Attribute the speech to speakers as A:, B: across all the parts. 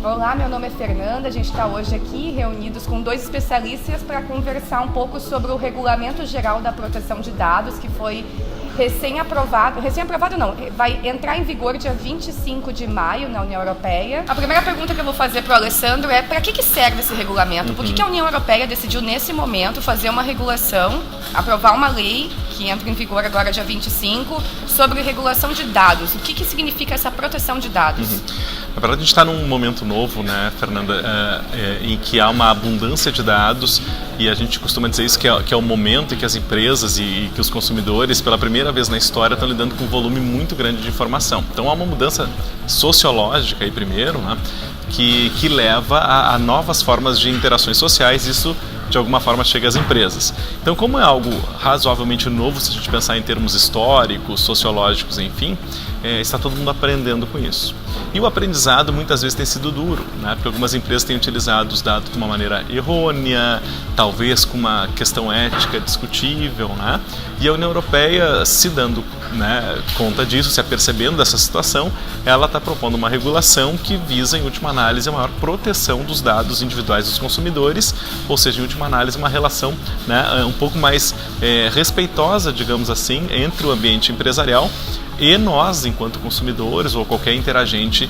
A: Olá, meu nome é Fernanda, a gente está hoje aqui reunidos com 2 especialistas para conversar um pouco sobre o Regulamento Geral da Proteção de Dados, que foi recém-aprovado não, vai entrar em vigor dia 25 de maio na União Europeia. A primeira pergunta que eu vou fazer para o Alessandro é: para que serve esse regulamento? Por que a União Europeia decidiu, nesse momento, fazer uma regulação, aprovar uma lei que entra em vigor agora dia 25, sobre regulação de dados? O que significa essa proteção de dados?
B: Na verdade, a gente está num momento novo, né, Fernanda, em que há uma abundância de dados, e a gente costuma dizer isso, que é o momento em que as empresas e que os consumidores, pela primeira vez na história, estão lidando com um volume muito grande de informação. Então há uma mudança sociológica aí primeiro, né, que leva a novas formas de interações sociais. Isso de alguma forma chega às empresas. Então, como é algo razoavelmente novo, se a gente pensar em termos históricos, sociológicos, enfim, está todo mundo aprendendo com isso. E o aprendizado muitas vezes tem sido duro, né? Porque algumas empresas têm utilizado os dados de uma maneira errônea, talvez com uma questão ética discutível, né? E a União Europeia, se dando, né, conta disso, se apercebendo dessa situação, ela está propondo uma regulação que visa, em última análise, a maior proteção dos dados individuais dos consumidores, ou seja, em última análise, uma relação, né, um pouco mais respeitosa, digamos assim, entre o ambiente empresarial e nós, enquanto consumidores, ou qualquer interagente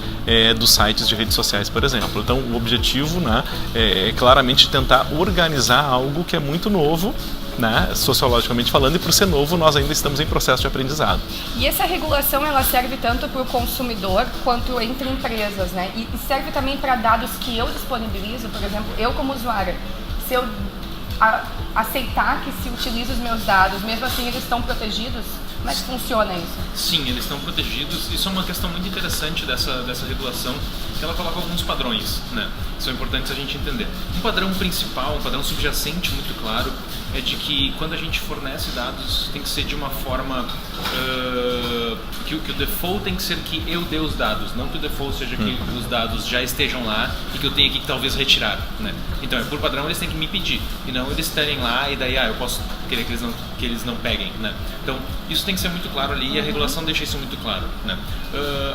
B: dos sites de redes sociais, por exemplo. Então, o objetivo, né, é claramente tentar organizar algo que é muito novo, né, sociologicamente falando, e por ser novo, nós ainda estamos em processo de aprendizado.
A: E essa regulação, ela serve tanto para o consumidor quanto entre empresas, né? E serve também para dados que eu disponibilizo, por exemplo, eu como usuária, se eu aceitar que se utiliza os meus dados, mesmo assim eles estão protegidos? Como é que funciona isso?
C: Sim, eles estão protegidos. Isso é uma questão muito interessante dessa regulação, que ela coloca alguns padrões, né? São importantes a gente entender. Um padrão principal, um padrão subjacente muito claro, é de que quando a gente fornece dados, tem que ser de uma forma que o default tem que ser que eu dê os dados, não que o default seja que os dados já estejam lá e que eu tenha que talvez retirar, né? Então, por padrão, eles têm que me pedir, e não eles estarem lá e daí eu posso querer que eles não peguem, né? Então, isso tem que ser muito claro ali, e a regulação deixa isso muito claro, né?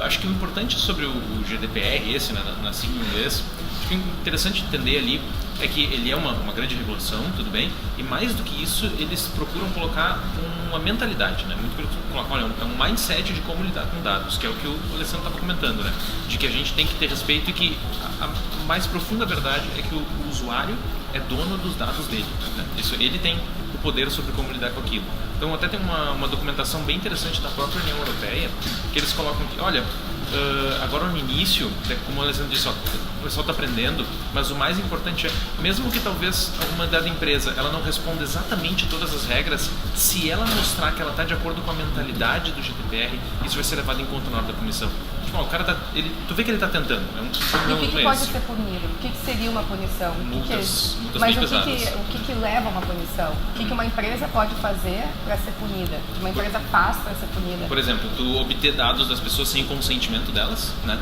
C: Acho que o importante sobre o GDPR, esse, né, na sigla em inglês, acho que o interessante entender ali é que ele é uma grande regulação, tudo bem, e mais do que isso, eles procuram colocar uma mentalidade, né? Olha, é um mindset de como lidar com dados, que é o que o Alessandro estava comentando, né? De que a gente tem que ter respeito, e que a mais profunda verdade é que o usuário é dono dos dados dele, né? Isso, ele tem o poder sobre como lidar com aquilo. Então, até tem uma documentação bem interessante da própria União Europeia, que eles colocam que, olha, agora no início, como o Alessandro disse, o pessoal está aprendendo, mas o mais importante é, mesmo que talvez alguma dada empresa ela não responda exatamente todas as regras, se ela mostrar que ela está de acordo com a mentalidade do GDPR, isso vai ser levado em conta na hora da punição. Tipo, o cara tu vê que ele está tentando.
A: E o que pode ser punido? O que seria uma punição?
C: Multas
A: mas
C: bem pesadas.
A: O que leva a uma punição? O que uma empresa pode fazer para ser punida? O que uma empresa faz para ser punida?
C: Por exemplo, tu obter dados das pessoas sem consentimento delas, né?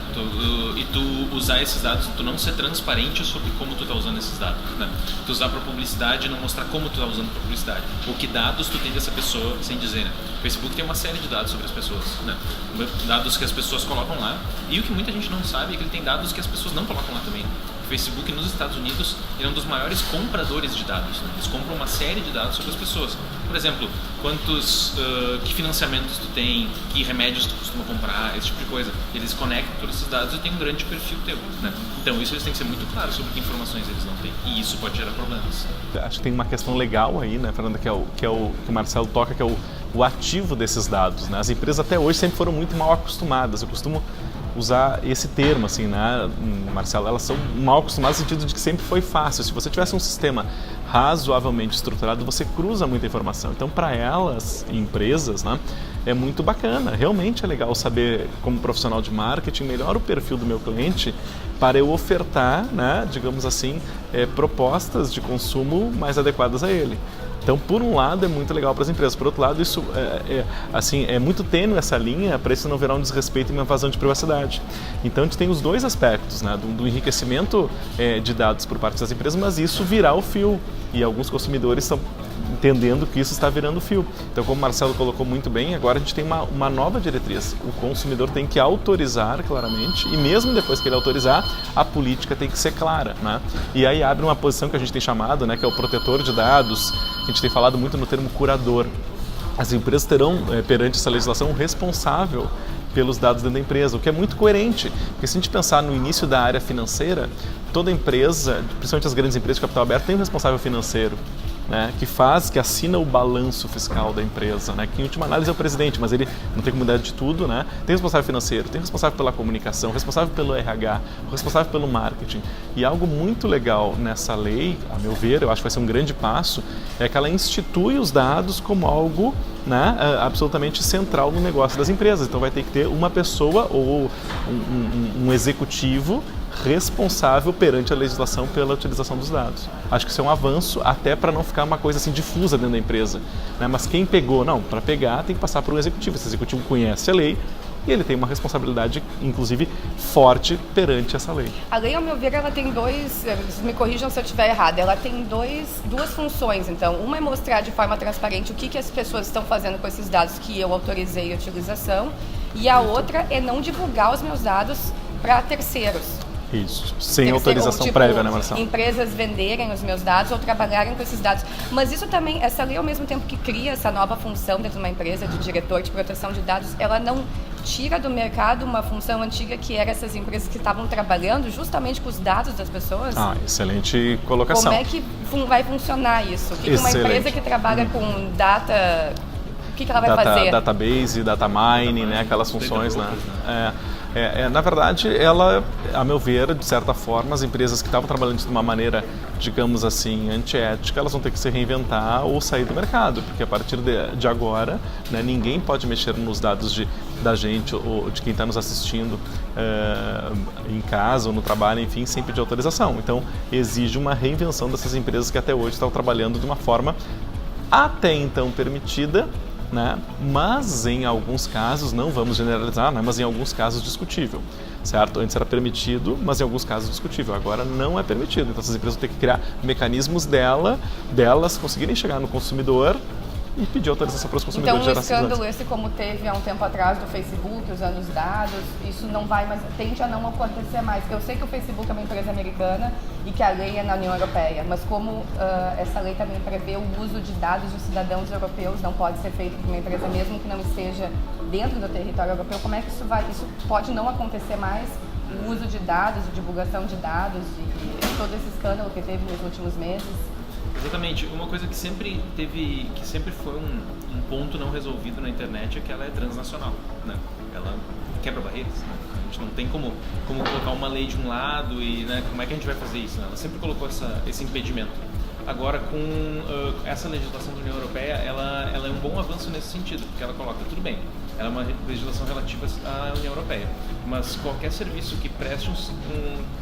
C: E tu usar esses dados, tu não ser transparente sobre como tu tá usando esses dados, né? Tu usar para publicidade e não mostrar como tu tá usando para publicidade, ou que dados tu tem dessa pessoa sem dizer, né? O Facebook tem uma série de dados sobre as pessoas, né? Dados que as pessoas colocam lá, e o que muita gente não sabe é que ele tem dados que as pessoas não colocam lá também. O Facebook nos Estados Unidos é um dos maiores compradores de dados, né? Eles compram uma série de dados sobre as pessoas. Por exemplo, que financiamentos tu tem, que remédios tu costuma comprar, esse tipo de coisa. Eles conectam todos esses dados e tem um grande perfil teu, né? Então isso eles têm que ser muito claros sobre que informações eles não têm, e isso pode gerar problemas.
B: Acho que tem uma questão legal aí, né, Fernanda, que o Marcelo toca, que é o ativo desses dados, né? As empresas até hoje sempre foram muito mal acostumadas. Eu costumo usar esse termo, assim, né, Marcelo? Elas são mal acostumadas no sentido de que sempre foi fácil. Se você tivesse um sistema razoavelmente estruturado, você cruza muita informação. Então, para elas, empresas, né, é muito bacana. Realmente é legal saber, como profissional de marketing, melhor o perfil do meu cliente para eu ofertar, né, digamos assim, propostas de consumo mais adequadas a ele. Então, por um lado, é muito legal para as empresas. Por outro lado, isso é muito tênue essa linha para isso não virar um desrespeito e uma invasão de privacidade. Então, a gente tem os dois aspectos, né, do enriquecimento de dados por parte das empresas, mas isso virar o fio E alguns consumidores estão entendendo que isso está virando fio. Então, como o Marcelo colocou muito bem, agora a gente tem uma nova diretriz. O consumidor tem que autorizar claramente, e mesmo depois que ele autorizar, a política tem que ser clara, né? E aí abre uma posição que a gente tem chamado, né, que é o protetor de dados. A gente tem falado muito no termo curador. As empresas terão, perante essa legislação, um responsável pelos dados dentro da empresa, o que é muito coerente, porque se a gente pensar no início da área financeira, toda empresa, principalmente as grandes empresas de capital aberto, tem um responsável financeiro, né, que assina o balanço fiscal da empresa, né, que em última análise é o presidente, mas ele não tem como mudar de tudo, né, tem responsável financeiro, tem responsável pela comunicação, responsável pelo RH, responsável pelo marketing. E algo muito legal nessa lei, a meu ver, eu acho que vai ser um grande passo, é que ela institui os dados como algo, né, absolutamente central no negócio das empresas. Então vai ter que ter uma pessoa ou um executivo responsável perante a legislação pela utilização dos dados. Acho que isso é um avanço, até para não ficar uma coisa assim difusa dentro da empresa, né? Mas quem pegou, não, para pegar tem que passar por um executivo. Esse executivo conhece a lei e ele tem uma responsabilidade, inclusive, forte perante essa lei.
A: A lei, ao meu ver, ela tem me corrijam se eu estiver errada, ela tem duas funções, então. Uma é mostrar de forma transparente o que as pessoas estão fazendo com esses dados que eu autorizei a utilização, e a outra é não divulgar os meus dados para terceiros.
B: Isso, sem autorização prévia, né, Marcelo?
A: Empresas venderem os meus dados ou trabalharem com esses dados. Mas isso também, essa lei, ao mesmo tempo que cria essa nova função dentro de uma empresa de diretor de proteção de dados, ela não tira do mercado uma função antiga que era essas empresas que estavam trabalhando justamente com os dados das pessoas.
B: Excelente colocação.
A: Como é que vai funcionar isso? O que uma empresa que trabalha com data, o que ela vai fazer?
B: Database, data mining, né, aquelas funções, né? Na verdade, ela, a meu ver, de certa forma, as empresas que estavam trabalhando de uma maneira, digamos assim, antiética, elas vão ter que se reinventar ou sair do mercado, porque a partir de agora, né, ninguém pode mexer nos dados da gente ou de quem está nos assistindo em casa ou no trabalho, enfim, sem pedir autorização. Então, exige uma reinvenção dessas empresas que até hoje estavam trabalhando de uma forma até então permitida, né? Mas em alguns casos, não vamos generalizar, né? Mas em alguns casos discutível, certo? Antes era permitido, mas em alguns casos discutível. Agora não é permitido. Então essas empresas vão ter que criar mecanismos delas conseguirem chegar no consumidor e pedir autorização para os consumidores.
A: Então, um escândalo esse como teve há um tempo atrás do Facebook, usando os dados, isso não vai mais, tende a não acontecer mais. Eu sei que o Facebook é uma empresa americana e que a lei é na União Europeia, mas como essa lei também prevê o uso de dados de cidadãos europeus, não pode ser feito por uma empresa mesmo que não esteja dentro do território europeu, como é que isso vai? Isso pode não acontecer mais? O uso de dados, de divulgação de dados e todo esse escândalo que teve nos últimos meses?
C: Exatamente. Uma coisa que sempre foi um ponto não resolvido na internet é que ela é transnacional, né? Ela quebra barreiras, né? A gente não tem como colocar uma lei de um lado e, né, como é que a gente vai fazer isso, né? Ela sempre colocou esse impedimento. Agora, com essa legislação da União Europeia, ela é um bom avanço nesse sentido, porque ela coloca, tudo bem, ela é uma legislação relativa à União Europeia, mas qualquer serviço que preste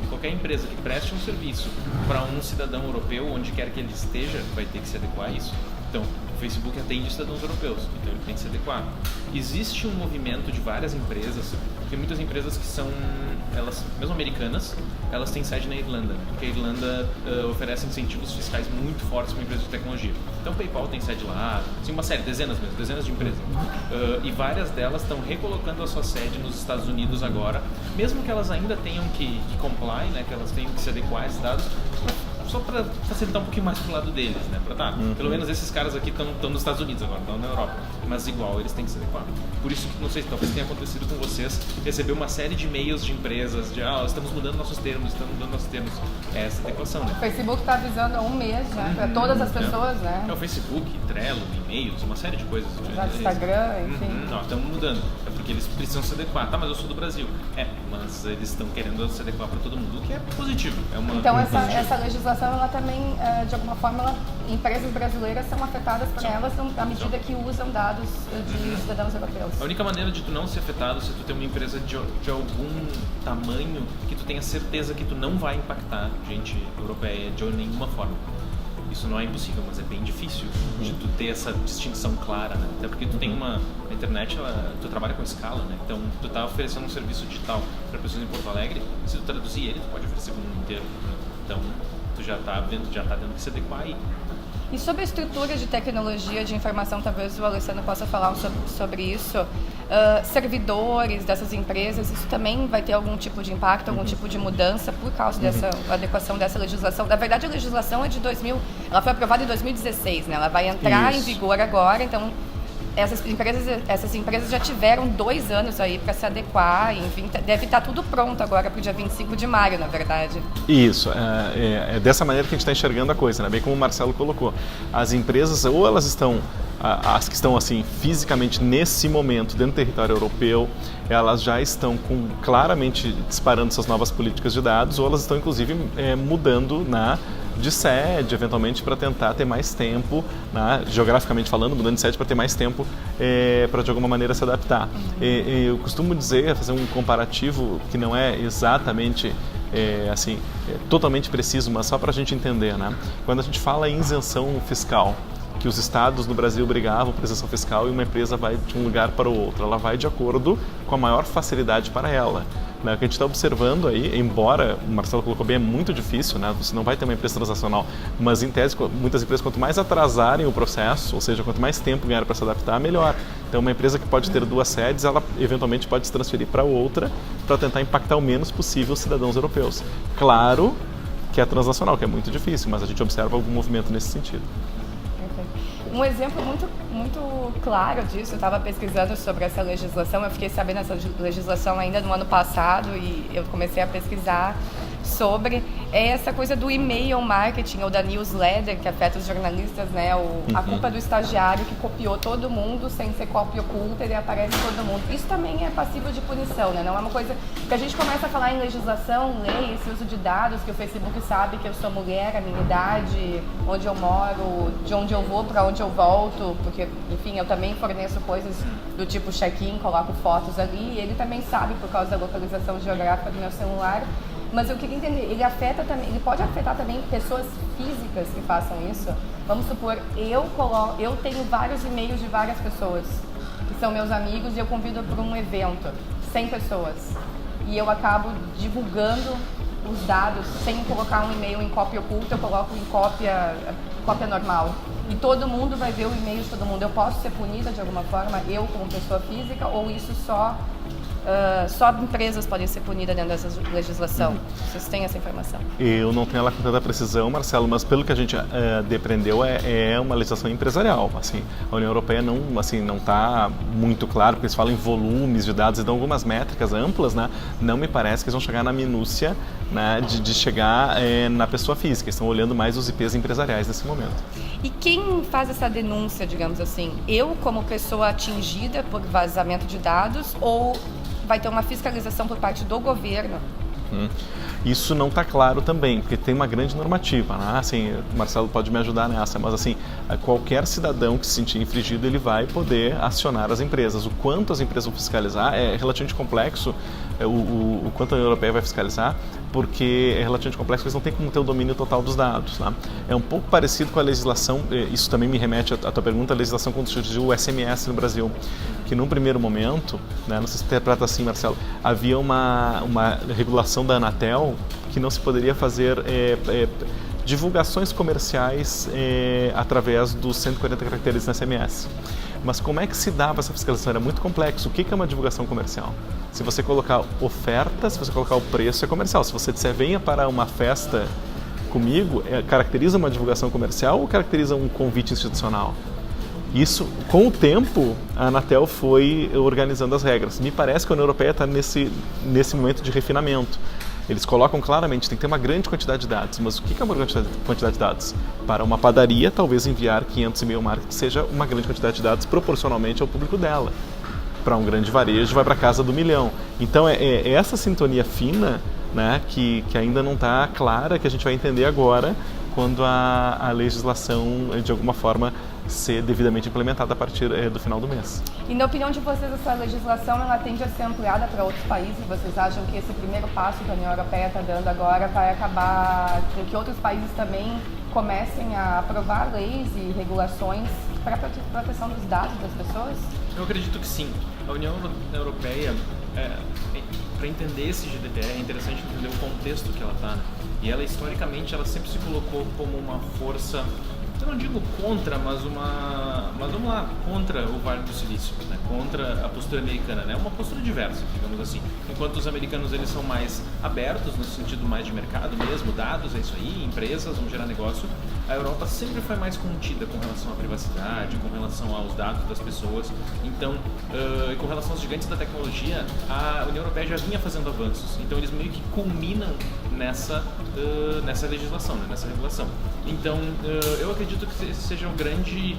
C: qualquer empresa que preste um serviço para um cidadão europeu, onde quer que ele esteja, vai ter que se adequar a isso. Então, o Facebook atende cidadãos europeus, então ele tem que se adequar. Existe um movimento de várias empresas, tem muitas empresas que são, elas, mesmo americanas, elas têm sede na Irlanda, porque a Irlanda oferece incentivos fiscais muito fortes para empresas de tecnologia. Então, o PayPal tem sede lá, assim, uma série, dezenas de empresas. E várias delas estão recolocando a sua sede nos Estados Unidos agora, mesmo que elas ainda tenham que comply, né, que elas tenham que se adequar a esses dados, só para facilitar um pouquinho mais pro lado deles, né? Pelo menos esses caras aqui estão nos Estados Unidos agora, estão na Europa, mas igual, eles têm que se adequar. Por isso, não sei se talvez tenha acontecido com vocês, receber uma série de e-mails de empresas, de estamos mudando nossos termos, é essa adequação, né?
A: O Facebook está avisando há um mês já, para todas as pessoas, né?
C: É o Facebook, Trello, e-mails, uma série de coisas.
A: Instagram, enfim.
C: Não, estamos mudando, é porque eles precisam se adequar. Tá, mas eu sou do Brasil. Mas eles estão querendo se adequar para todo mundo, o que é positivo.
A: Então essa legislação, ela também, de alguma forma, empresas brasileiras são afetadas por elas à medida que usam dados de cidadãos europeus.
C: A única maneira de tu não ser afetado se tu tem uma empresa de algum tamanho que tu tenha certeza que tu não vai impactar gente europeia de nenhuma forma. Isso não é impossível, mas é bem difícil de tu ter essa distinção clara, né? Até porque tu tem a internet, tu trabalha com escala, né? Então, tu tá oferecendo um serviço digital para pessoas em Porto Alegre, se tu traduzir ele, tu pode oferecer para o mundo inteiro, né? Então, tu já está tendo que se adequar aí.
A: E sobre a estrutura de tecnologia de informação, talvez o Alessandro possa falar sobre isso. Servidores dessas empresas, isso também vai ter algum tipo de impacto, algum tipo de mudança por causa dessa adequação dessa legislação? Na verdade, a legislação é de 2000, ela foi aprovada em 2016, né? Ela vai entrar em vigor agora, então essas empresas já tiveram 2 anos aí para se adequar, enfim, deve estar tudo pronto agora para o dia 25 de maio, na verdade.
B: Isso, é dessa maneira que a gente está enxergando a coisa, né? Bem como o Marcelo colocou. As empresas, ou elas estão, as que estão assim fisicamente nesse momento dentro do território europeu, elas já estão claramente disparando suas novas políticas de dados, ou elas estão inclusive mudando de sede, eventualmente, para tentar ter mais tempo, geograficamente falando, mudando de sede para ter mais tempo para de alguma maneira se adaptar. Eu costumo dizer, fazer um comparativo que não é exatamente totalmente preciso, mas só para a gente entender, né? Quando a gente fala em isenção fiscal, que os estados no Brasil brigavam por isenção fiscal e uma empresa vai de um lugar para o outro, ela vai de acordo com a maior facilidade para ela. O que a gente está observando aí, embora o Marcelo colocou bem, é muito difícil, né? Você não vai ter uma empresa transacional, mas em tese, muitas empresas, quanto mais atrasarem o processo, ou seja, quanto mais tempo ganhar para se adaptar, melhor. Então, uma empresa que pode ter 2 sedes, ela eventualmente pode se transferir para outra para tentar impactar o menos possível os cidadãos europeus. Claro que é transacional, que é muito difícil, mas a gente observa algum movimento nesse sentido.
A: Um exemplo muito claro disso, eu estava pesquisando sobre essa legislação, eu fiquei sabendo dessa legislação ainda no ano passado e eu comecei a pesquisar sobre essa coisa do e-mail marketing ou da newsletter que afeta os jornalistas, né? A culpa do estagiário que copiou todo mundo sem ser cópia oculta, ele aparece todo mundo. Isso também é passível de punição, né? Não é uma coisa que a gente começa a falar em legislação, lei, esse uso de dados, que o Facebook sabe que eu sou mulher, a minha idade, onde eu moro, de onde eu vou, para onde eu volto, porque, enfim, eu também forneço coisas do tipo check-in, coloco fotos ali, e ele também sabe por causa da localização geográfica do meu celular. Mas eu queria entender, ele pode afetar também pessoas físicas que façam isso? Vamos supor, eu tenho vários e-mails de várias pessoas que são meus amigos e eu convido para um evento, 100 pessoas, e eu acabo divulgando os dados sem colocar um e-mail em cópia oculta, eu coloco em cópia normal. E todo mundo vai ver o e-mail de todo mundo. Eu posso ser punida de alguma forma, eu como pessoa física, ou isso só empresas podem ser punidas dentro dessa legislação? Vocês têm essa informação? Eu
B: não tenho ela com tanta precisão, Marcelo, mas pelo que a gente depreendeu, é uma legislação empresarial. Assim, a União Europeia não está muito claro, porque eles falam em volumes de dados e dão algumas métricas amplas, né? Não me parece que eles vão chegar na minúcia, né, de chegar na pessoa física. Estão olhando mais os IPs empresariais nesse momento.
A: E quem faz essa denúncia, digamos assim? Eu, como pessoa atingida por vazamento de dados, ou vai ter uma fiscalização por parte do governo?
B: Isso não está claro também, porque tem uma grande normativa, né? Assim, o Marcelo pode me ajudar nessa, mas assim, qualquer cidadão que se sentir infringido, ele vai poder acionar as empresas. O quanto as empresas vão fiscalizar é relativamente complexo, o quanto a União Europeia vai fiscalizar, porque é relativamente complexo, porque eles não têm como ter o domínio total dos dados, né? É um pouco parecido com a legislação, isso também me remete à tua pergunta, a legislação quando surgiu o SMS no Brasil, que num primeiro momento, né, não sei se interpreta assim, Marcelo, havia uma regulação da Anatel que não se poderia fazer divulgações comerciais através dos 140 caracteres no SMS. Mas como é que se dava essa fiscalização? Era muito complexo. O que é uma divulgação comercial? Se você colocar oferta, se você colocar o preço, é comercial. Se você disser venha para uma festa comigo, caracteriza uma divulgação comercial ou caracteriza um convite institucional? Isso, com o tempo, a Anatel foi organizando as regras. Me parece que a União Europeia está nesse momento de refinamento. Eles colocam claramente, tem que ter uma grande quantidade de dados. Mas o que é uma grande quantidade de dados? Para uma padaria, talvez enviar 500 e-mail marketing seja uma grande quantidade de dados proporcionalmente ao público dela. Para um grande varejo, vai para casa do 1 milhão. Então, é essa sintonia fina, né, que ainda não está clara, que a gente vai entender agora, quando a legislação, de alguma forma, ser devidamente implementada a partir do final do mês.
A: E na opinião de vocês, essa legislação ela tende a ser ampliada para outros países? Vocês acham que esse primeiro passo que a União Europeia está dando agora vai acabar com que outros países também comecem a aprovar leis e regulações para a proteção dos dados das pessoas?
C: Eu acredito que sim. A União Europeia para entender esse GDPR é interessante entender o contexto que ela está, né? E ela, historicamente, ela sempre se colocou como uma força, eu não digo contra, mas vamos lá, contra o Vale do Silício, né? Contra a postura americana, né? Uma postura diversa, digamos assim. Enquanto os americanos, eles são mais abertos, no sentido mais de mercado mesmo, dados, é isso aí, empresas, vão gerar negócio. A Europa sempre foi mais contida com relação à privacidade, com relação aos dados das pessoas. Então, com relação aos gigantes da tecnologia, a União Europeia já vinha fazendo avanços. Então, eles meio que culminam nessa legislação, né? Nessa regulação. Então, eu acredito que esse seja um grande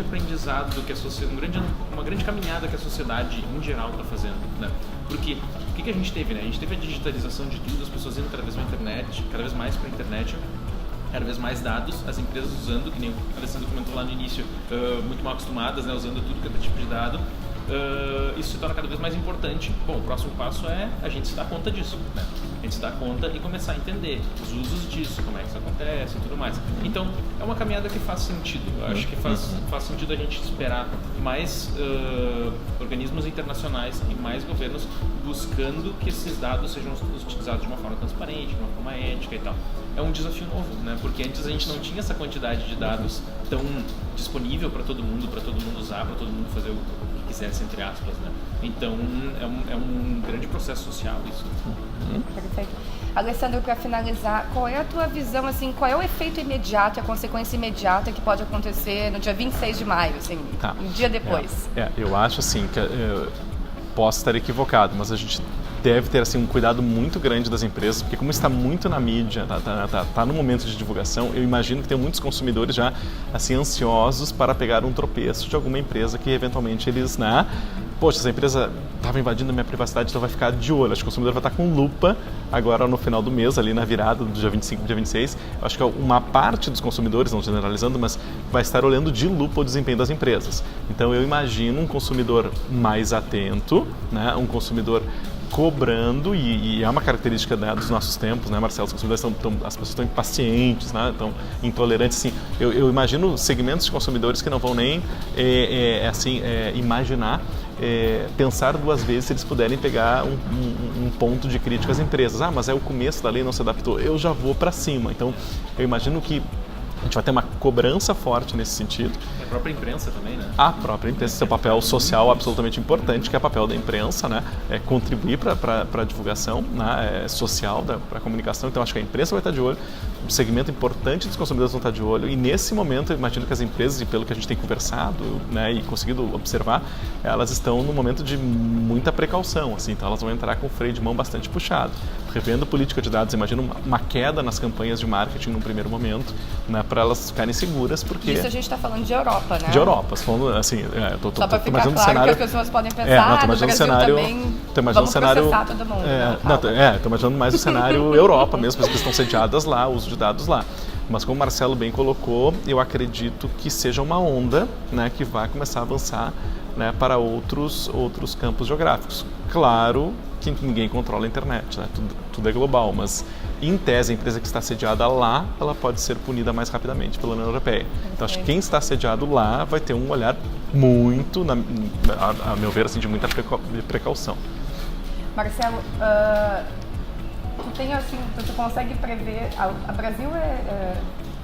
C: aprendizado que a sociedade, uma grande caminhada que a sociedade em geral está fazendo, né? Porque o que a gente teve, né? A gente teve a digitalização de tudo, as pessoas indo cada vez mais para a internet, cada vez mais dados, as empresas usando, que nem o Alessandro comentou lá no início, muito mal acostumadas, né? Usando tudo que é tipo de dado. Isso se torna cada vez mais importante. Bom, o próximo passo é a gente se dar conta disso, né? A gente se dar conta e começar a entender os usos disso, como é que isso acontece e tudo mais. Então, é uma caminhada que faz sentido. Eu acho que faz sentido a gente esperar mais organismos internacionais e mais governos buscando que esses dados sejam utilizados de uma forma transparente, de uma forma ética e tal. É um desafio novo, né? Porque antes a gente não tinha essa quantidade de dados tão disponível para todo mundo usar, para todo mundo fazer o que quisesse, entre aspas, né? Então, é um grande processo social isso.
A: Perfeito. Alessandro, para finalizar, qual é a tua visão, assim, qual é o efeito imediato, a consequência imediata que pode acontecer no dia 26 de maio, assim, um dia depois?
B: Eu acho, assim, que posso estar equivocado, mas a gente deve ter assim, um cuidado muito grande das empresas, porque como está muito na mídia, tá no momento de divulgação, eu imagino que tem muitos consumidores já assim, ansiosos para pegar um tropeço de alguma empresa que eventualmente eles, né? Poxa, essa empresa estava invadindo a minha privacidade, então vai ficar de olho. Acho que o consumidor vai estar com lupa agora no final do mês, ali na virada do dia 25 para o dia 26. Acho que uma parte dos consumidores, não generalizando, mas vai estar olhando de lupa o desempenho das empresas. Então eu imagino um consumidor mais atento, né? Um consumidor cobrando, e é uma característica, né, dos nossos tempos, né, Marcelo? As pessoas estão impacientes, né, estão intolerantes. Assim, eu imagino segmentos de consumidores que não vão nem imaginar, pensar duas vezes se eles puderem pegar um ponto de crítica às empresas. Ah, mas é o começo da lei, não se adaptou, eu já vou para cima. Então, eu imagino que a gente vai ter uma cobrança forte nesse sentido.
C: E a própria imprensa também, né?
B: A própria imprensa, seu papel social absolutamente importante, que é o papel da imprensa, né? É contribuir para a divulgação, né? Social, para a comunicação. Então, acho que a imprensa vai estar de olho, um segmento importante dos consumidores vão estar de olho, e nesse momento, eu imagino que as empresas, e pelo que a gente tem conversado, né, e conseguido observar, elas estão num momento de muita precaução, assim, então elas vão entrar com o freio de mão bastante puxado. Revendo política de dados, imagino uma queda nas campanhas de marketing num primeiro momento, né, para elas ficarem seguras, porque...
A: Isso a gente está falando de Europa, né?
B: De Europa, falando assim,
A: só para ficar claro cenário... que as pessoas podem pensar,
B: no Brasil
A: cenário,
B: também,
A: vamos processar todo mundo.
B: Estou imaginando mais o cenário Europa mesmo, as pessoas estão sediadas lá, o uso de dados lá. Mas como o Marcelo bem colocou, eu acredito que seja uma onda, né, que vai começar a avançar, né, para outros campos geográficos. Claro que ninguém controla a internet, né? Tudo é global, mas em tese a empresa que está sediada lá, ela pode ser punida mais rapidamente pela União Europeia. Então acho que quem está sediado lá vai ter um olhar muito, a meu ver, assim, de muita precaução.
A: Marcelo, tu consegue prever, a Brasil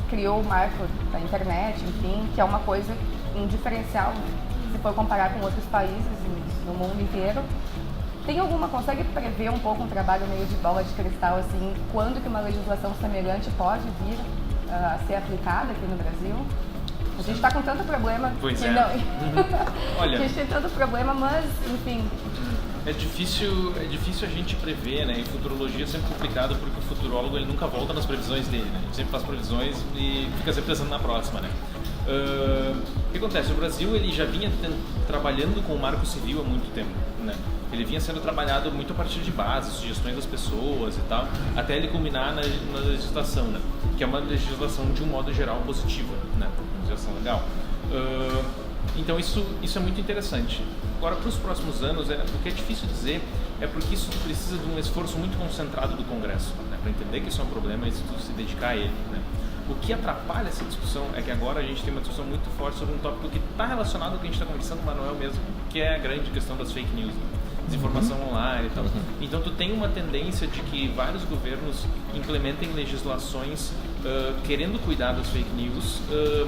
A: criou o marco da internet, enfim, que é uma coisa, um diferencial, se for comparar com outros países no mundo inteiro. Consegue prever um pouco um trabalho meio de bola de cristal, assim, quando que uma legislação semelhante pode vir a ser aplicada aqui no Brasil? A gente está com tanto problema.
C: Pois é.
A: Olha, a gente tem tanto problema, mas, enfim...
C: É difícil a gente prever, né? E futurologia é sempre complicado porque o futurólogo ele nunca volta nas previsões dele, né? A gente sempre faz previsões e fica sempre pensando na próxima, né? O que acontece? O Brasil ele já vinha trabalhando com o Marco Civil há muito tempo, né? Ele vinha sendo trabalhado muito a partir de bases, sugestões das pessoas e tal, até ele culminar na legislação, né? Que é uma legislação de um modo geral positiva, né? Uma legislação legal. Então isso é muito interessante. Agora, para os próximos anos, o que é difícil dizer é porque isso precisa de um esforço muito concentrado do Congresso, né? Para entender que isso é um problema e se dedicar a ele, né? O que atrapalha essa discussão é que agora a gente tem uma discussão muito forte sobre um tópico que está relacionado ao que a gente está conversando, mas não é o mesmo, que é a grande questão das fake news, né? desinformação online e tal. Então tu tem uma tendência de que vários governos implementem legislações querendo cuidar das fake news,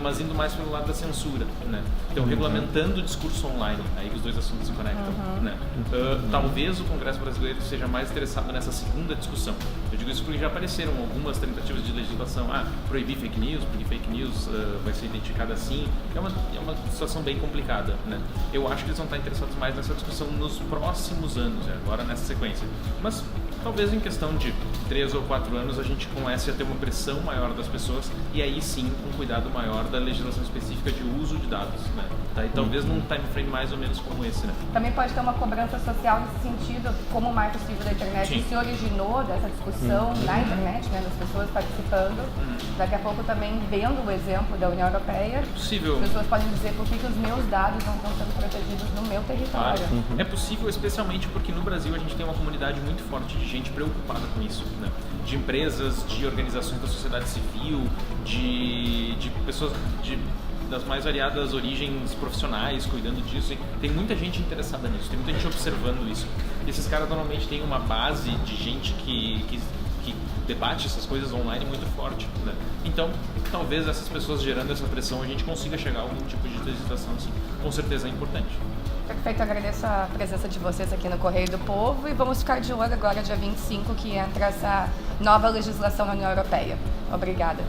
C: mas indo mais pelo lado da censura, né? Então regulamentando o discurso online, aí que os dois assuntos se conectam, né? Talvez o Congresso brasileiro seja mais interessado nessa segunda discussão. Eu digo isso porque já apareceram algumas tentativas de legislação, proibir fake news, porque fake news vai ser identificada assim. É uma situação bem complicada, né? Eu acho que eles vão estar interessados mais nessa discussão nos próximos anos, agora nessa sequência. Mas talvez em questão de 3 ou 4 anos a gente comece a ter uma pressão maior das pessoas e aí sim um cuidado maior da legislação específica de uso de dados, né? Tá? E talvez num time frame mais ou menos como esse, né?
A: Também pode ter uma cobrança social nesse sentido, como o Marco Silva da internet se originou dessa discussão na internet, né, das pessoas participando. Daqui a pouco também vendo o exemplo da União Europeia,
C: é possível.
A: As pessoas podem dizer por que os meus dados não estão sendo protegidos no meu território.
C: É possível, especialmente porque no Brasil a gente tem uma comunidade muito forte de gente preocupada com isso, né? De empresas, de organizações da sociedade civil, de pessoas das mais variadas origens profissionais cuidando disso. Tem muita gente interessada nisso, tem muita gente observando isso. Esses caras normalmente têm uma base de gente que debate essas coisas online muito forte, né? Então, talvez essas pessoas gerando essa pressão a gente consiga chegar a algum tipo de legislação assim. Com certeza é importante.
A: Perfeito, agradeço a presença de vocês aqui no Correio do Povo e vamos ficar de olho agora, dia 25, que entra essa nova legislação na União Europeia. Obrigada.